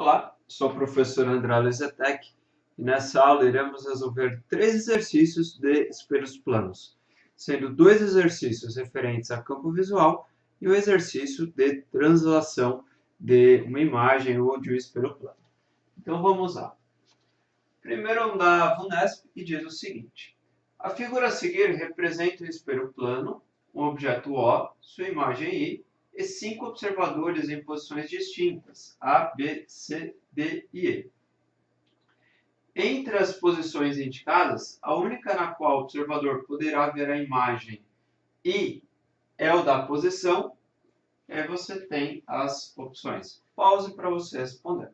Olá, sou o professor André Lezetec e nessa aula iremos resolver 3 exercícios de espelhos planos, sendo 2 exercícios referentes a campo visual e o exercício de translação de uma imagem ou de um espelho plano. Então vamos lá. Primeiro é um da VUNESP e diz o seguinte: a figura a seguir representa um espelho plano, um objeto O, sua imagem I, e 5 observadores em posições distintas, A, B, C, D e E. Entre as posições indicadas, a única na qual o observador poderá ver a imagem I é o da posição, e aí você tem as opções. Pause para você responder.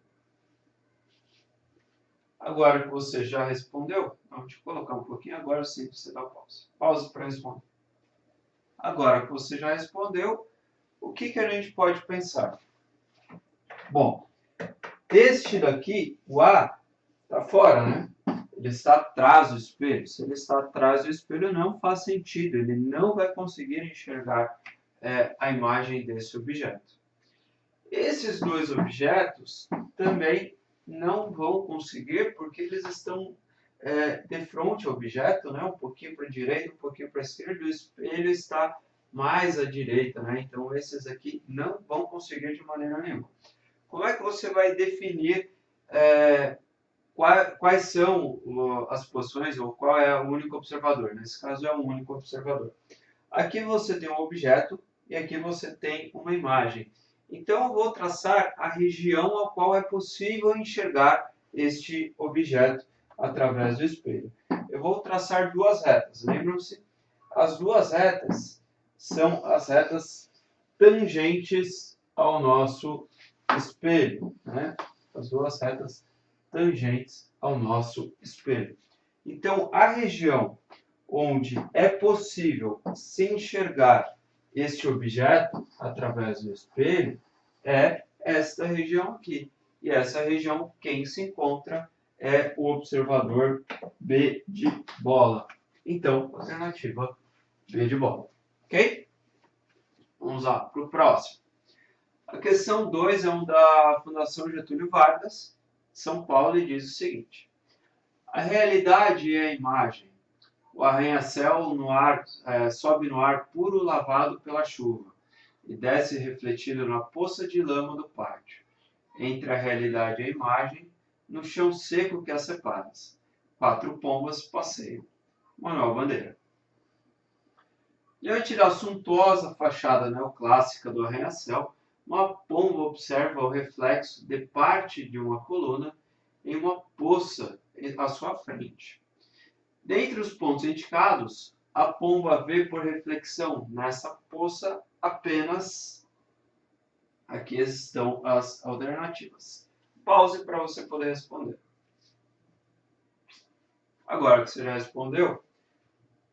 Agora que você já respondeu, vamos te colocar um pouquinho, agora sim você dá pause. Pause para responder. Agora que você já respondeu, o que a gente pode pensar? Bom, este daqui, o A, está fora, né? Ele está atrás do espelho. Se ele está atrás do espelho, não faz sentido. Ele não vai conseguir enxergar a imagem desse objeto. Esses dois objetos também não vão conseguir, porque eles estão de frente ao objeto, né? Um pouquinho para a direita, um pouquinho para a esquerda. O espelho está mais à direita, né? Então, esses aqui não vão conseguir de maneira nenhuma. Como é que você vai definir quais são as posições ou qual é o único observador? Nesse caso, é um único observador. Aqui você tem um objeto e aqui você tem uma imagem. Então, eu vou traçar a região a qual é possível enxergar este objeto através do espelho. Eu vou traçar duas retas. Lembram-se? As duas retas são as retas tangentes ao nosso espelho, né? As duas retas tangentes ao nosso espelho. Então, a região onde é possível se enxergar este objeto através do espelho é esta região aqui. E essa região, quem se encontra é o observador B de bola. Então, alternativa B de bola. Ok? Vamos lá para o próximo. A questão 2 é da Fundação Getúlio Vargas, São Paulo, e diz o seguinte: a realidade é a imagem. O arranha-céu no ar sobe no ar puro lavado pela chuva e desce refletido na poça de lama do pátio. Entre a realidade e a imagem, no chão seco que as separa. 4 pombas passeiam. Manuel Bandeira. Diante da suntuosa fachada neoclássica do arranha-céu, uma pomba observa o reflexo de parte de uma coluna em uma poça à sua frente. Dentre os pontos indicados, a pomba vê por reflexão nessa poça apenas... Aqui estão as alternativas. Pause para você poder responder. Agora que você já respondeu,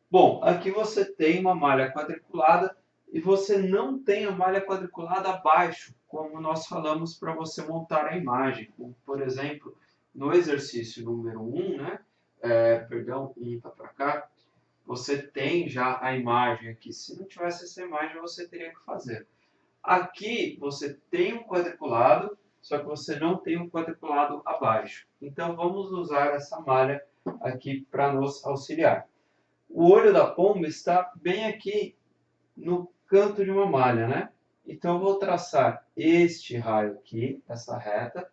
bom, aqui você tem uma malha quadriculada e você não tem a malha quadriculada abaixo, como nós falamos para você montar a imagem. Como, por exemplo, no exercício número 1, né? Perdão, 1 está para cá. Você tem já a imagem aqui. Se não tivesse essa imagem, você teria que fazer. Aqui você tem um quadriculado, só que você não tem um quadriculado abaixo. Então vamos usar essa malha aqui para nos auxiliar. O olho da pomba está bem aqui no canto de uma malha, né? Então eu vou traçar este raio aqui, essa reta.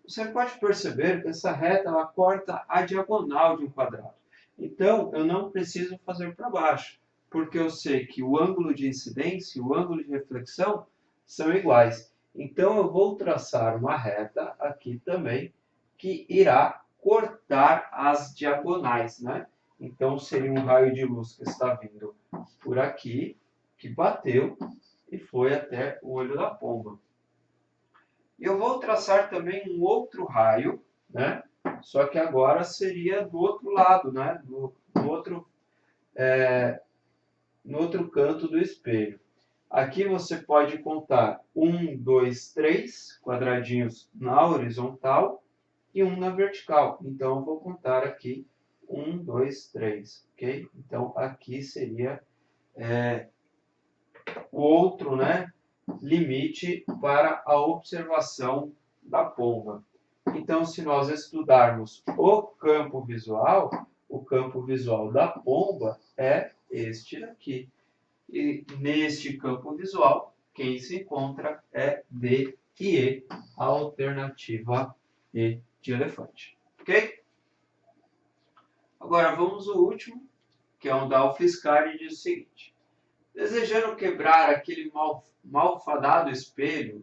Você pode perceber que essa reta ela corta a diagonal de um quadrado. Então eu não preciso fazer para baixo, porque eu sei que o ângulo de incidência e o ângulo de reflexão são iguais. Então eu vou traçar uma reta aqui também que irá cortar as diagonais, né? Então seria um raio de luz que está vindo por aqui, que bateu e foi até o olho da pomba. Eu vou traçar também um outro raio, né? Só que agora seria do outro lado, né? No outro canto do espelho. Aqui você pode contar 1, 2, 3 quadradinhos na horizontal e um na vertical. Então, eu vou contar aqui 1, 2, 3, ok? Então, aqui seria o outro, né, limite para a observação da pomba. Então, se nós estudarmos o campo visual da pomba é este daqui. E neste campo visual, quem se encontra é D e E, a alternativa E de elefante. Ok? Agora vamos ao último, que é um da UFSCar, e diz o seguinte: desejando quebrar aquele malfadado espelho,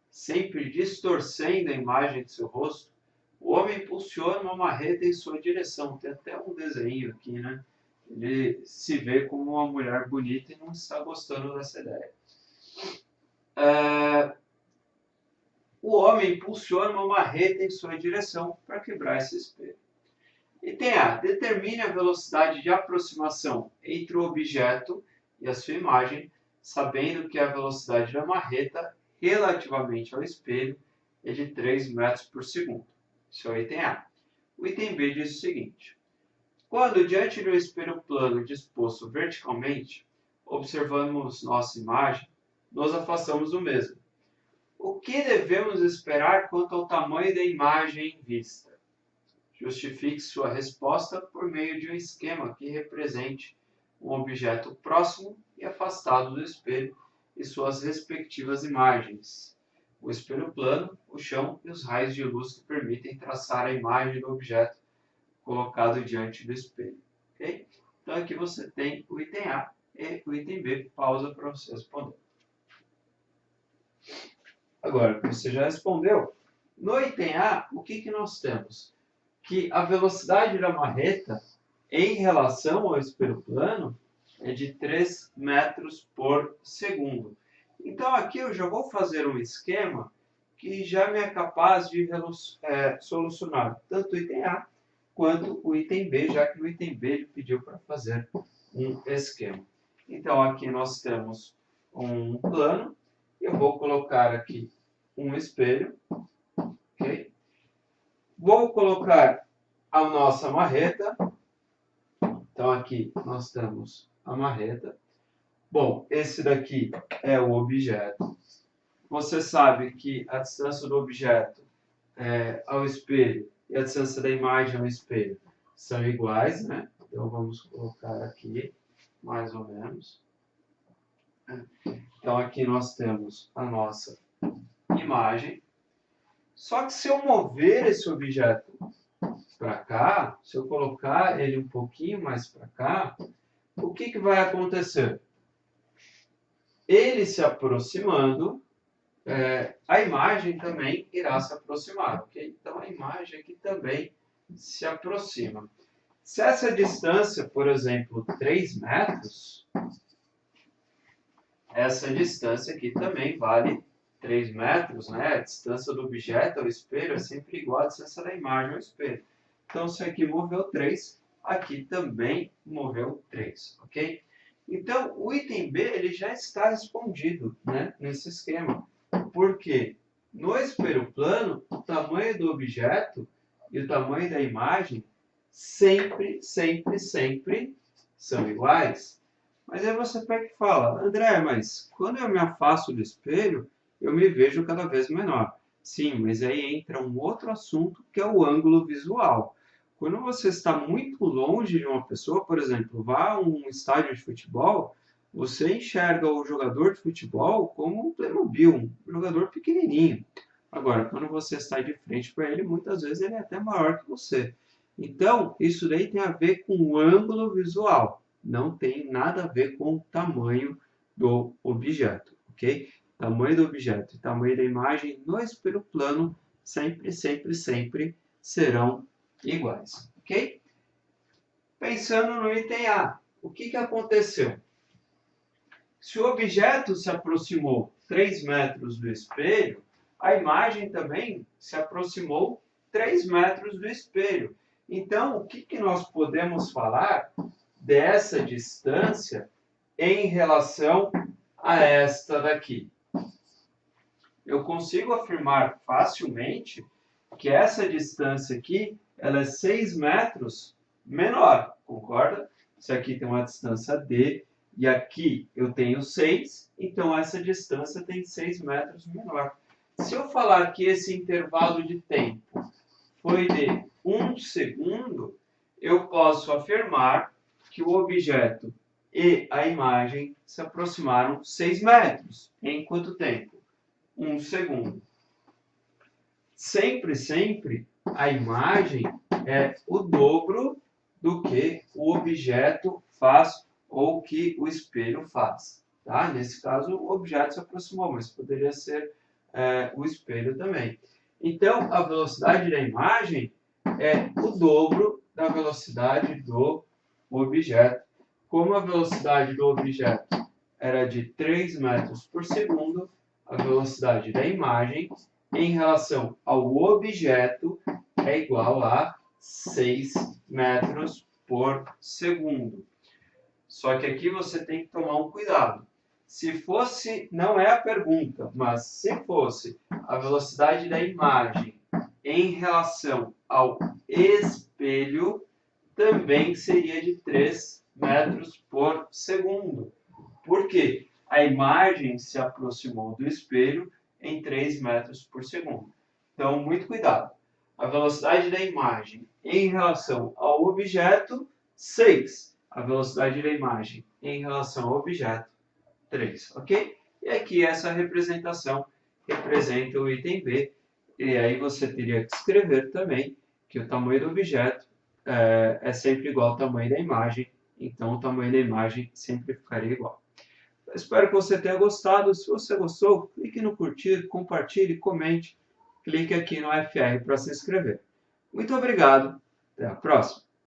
sempre distorcendo a imagem de seu rosto, o homem impulsiona uma marreta em sua direção. Tem até um desenho aqui, né? Ele se vê como uma mulher bonita e não está gostando dessa ideia. O homem impulsiona uma marreta em sua direção para quebrar esse espelho. Item A. Determine a velocidade de aproximação entre o objeto e a sua imagem, sabendo que a velocidade da marreta relativamente ao espelho é de 3 metros por segundo. Esse é o item A. O item B diz o seguinte: quando diante do espelho plano disposto verticalmente, observamos nossa imagem, nos afastamos do mesmo. O que devemos esperar quanto ao tamanho da imagem vista? Justifique sua resposta por meio de um esquema que represente um objeto próximo e afastado do espelho e suas respectivas imagens. O espelho plano, o chão e os raios de luz que permitem traçar a imagem do objeto colocado diante do espelho. Okay? Então aqui você tem o item A e o item B. Pausa para você responder. Agora que você já respondeu, no item A, o que nós temos? Que a velocidade da marreta em relação ao espelho plano é de 3 metros por segundo. Então aqui eu já vou fazer um esquema que já me é capaz de solucionar tanto o item A quanto o item B, já que no item B ele pediu para fazer um esquema. Então aqui nós temos um plano, eu vou colocar aqui um espelho, ok? Vou colocar a nossa marreta. Então aqui nós temos a marreta. Bom, esse daqui é o objeto. Você sabe que a distância do objeto ao espelho e a distância da imagem ao espelho são iguais, né? Então vamos colocar aqui, mais ou menos. Então aqui nós temos a nossa imagem. Só que se eu mover esse objeto para cá, se eu colocar ele um pouquinho mais para cá, o que vai acontecer? Ele se aproximando, a imagem também irá se aproximar, ok? Então a imagem aqui também se aproxima. Se essa distância, por exemplo, 3 metros, essa distância aqui também vale 3 metros, né? A distância do objeto ao espelho é sempre igual à distância da imagem ao espelho. Então, se aqui moveu 3, aqui também moveu 3, ok? Então, o item B ele já está respondido, né, nesse esquema. Porque no espelho plano, o tamanho do objeto e o tamanho da imagem sempre são iguais. Mas aí você pega e fala: André, mas quando eu me afasto do espelho, eu me vejo cada vez menor. Sim, mas aí entra um outro assunto que é o ângulo visual. Quando você está muito longe de uma pessoa, por exemplo, vá a um estádio de futebol, você enxerga o jogador de futebol como um Playmobil, um jogador pequenininho. Agora, quando você está de frente para ele, muitas vezes ele é até maior que você. Então, isso daí tem a ver com o ângulo visual. Não tem nada a ver com o tamanho do objeto, ok? Tamanho do objeto e tamanho da imagem no espelho plano sempre serão iguais, ok? Pensando no item A, o que aconteceu? Se o objeto se aproximou 3 metros do espelho, a imagem também se aproximou 3 metros do espelho. Então, o que nós podemos falar dessa distância em relação a esta daqui? Eu consigo afirmar facilmente que essa distância aqui ela é 6 metros menor, concorda? Se aqui tem uma distância D e aqui eu tenho 6, então essa distância tem 6 metros menor. Se eu falar que esse intervalo de tempo foi de 1 segundo, eu posso afirmar que o objeto e a imagem se aproximaram 6 metros. Em quanto tempo? 1 segundo. Sempre, a imagem é o dobro do que o objeto faz ou que o espelho faz. Tá? Nesse caso, o objeto se aproximou, mas poderia ser o espelho também. Então, a velocidade da imagem é o dobro da velocidade do objeto. Como a velocidade do objeto era de 3 metros por segundo, a velocidade da imagem em relação ao objeto é igual a 6 metros por segundo. Só que aqui você tem que tomar um cuidado. Se fosse, não é a pergunta, mas se fosse a velocidade da imagem em relação ao espelho, também seria de 3 metros por segundo. Por quê? A imagem se aproximou do espelho em 3 metros por segundo. Então, muito cuidado. A velocidade da imagem em relação ao objeto, 6. A velocidade da imagem em relação ao objeto, 3. Ok? E aqui essa representação representa o item B. E aí você teria que escrever também que o tamanho do objeto é sempre igual ao tamanho da imagem. Então, o tamanho da imagem sempre ficaria igual. Espero que você tenha gostado. Se você gostou, clique no curtir, compartilhe, comente. Clique aqui no FR para se inscrever. Muito obrigado. Até a próxima.